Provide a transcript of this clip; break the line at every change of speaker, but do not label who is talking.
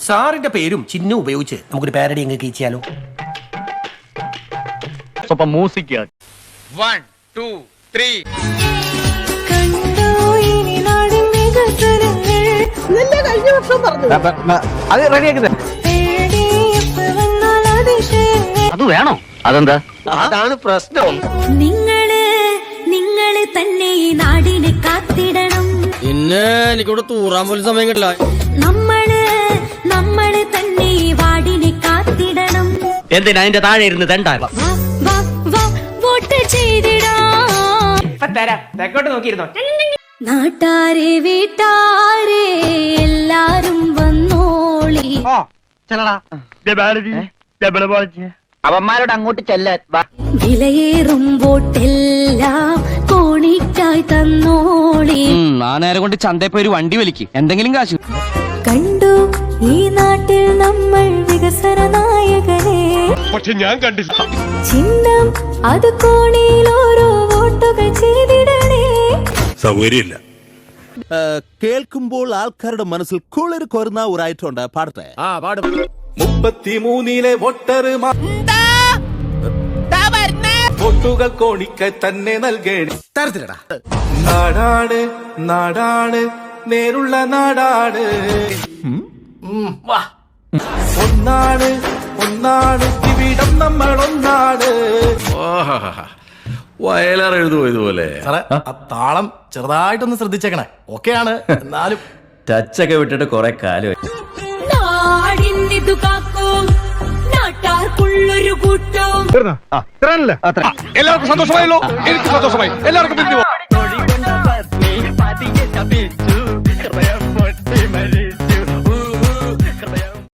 സാറിന്റെ പേരും ചിഹ്നം ഉപയോഗിച്ച് നമുക്കൊരു പാരഡി എങ്ങനെ ചെയ്യാലോ?
മ്യൂസിക്
1 2 3
അത് റെഡിയാക്കി അത് വേണോ? അതെന്താ?
അതാണ് പ്രശ്നം.
നിങ്ങള് തന്നെ ഈ നാടിനെ കാത്തിടണം.
പിന്നെ എനിക്കിവിടെ തൂറാൻ പോലും സമയം കിട്ടില്ല.
നമ്മള് തന്നെ ഈ വാടിനെ കാത്തിടണം.
എന്തിനാ അതിന്റെ താഴെ ഇരുന്ന് തെണ്ടാ?
വോട്ട് ചെയ്തിടാം.
തെക്കോട്ട് നോക്കിയിരുന്നോ?
നാട്ടാരെ വീട്ടാരെ എല്ലാരും വന്നോളി.
അവന്മാരോട് അങ്ങോട്ട് ചെല്ലാൻ
വിലയേറും വോട്ടെല്ലാം കോണിക്കായി തന്നോളി.
നേരം കൊണ്ട് ചന്തയിൽ പോയി ഒരു വണ്ടി വലിക്ക്, എന്തെങ്കിലും കാശ്.
കണ്ടു ഈ നാട്ടിൽ നമ്മൾ വികസന നായകനെ.
പക്ഷെ ഞാൻ കണ്ടില്ല.
ചിഹ്നം അത് കോണിയിൽ ഓരോ വോട്ടുകൾ ചെയ്തിടണേ.
സൗകര്യമില്ല.
കേൾക്കുമ്പോൾ ആൾക്കാരുടെ മനസ്സിൽ കുളിർ കൊരുന്ന ഒരായിട്ടുണ്ട്. പാടട്ടെ?
പാടും.
33 വോട്ടർ വോട്ടുകൾ കോണിക്കായി തന്നെ നൽകേണേ.
തരത്തിലടാ.
നാടാണ് നാടാണ് നേരുള്ള നാടാണ്. ഒന്നാണ് ഒന്നാണ് ഇവിടം നമ്മൾ ഒന്നാണ്.
വയലാർ എഴുതുമോ ഇതുപോലെ?
താളം ചെറുതായിട്ടൊന്ന് ശ്രദ്ധിച്ചേക്കണേ. ഓക്കെയാണ്, എന്നാലും
ടച്ചൊക്കെ വിട്ടിട്ട് കുറെ കാലം.
നാടിന്നിതു കാക്കും നാട്ടാർക്കുള്ളൊരു കൂട്ടം.
എല്ലാവർക്കും സന്തോഷമായല്ലോ? എനിക്ക് സന്തോഷമായി. എല്ലാവർക്കും പിരിഞ്ഞു.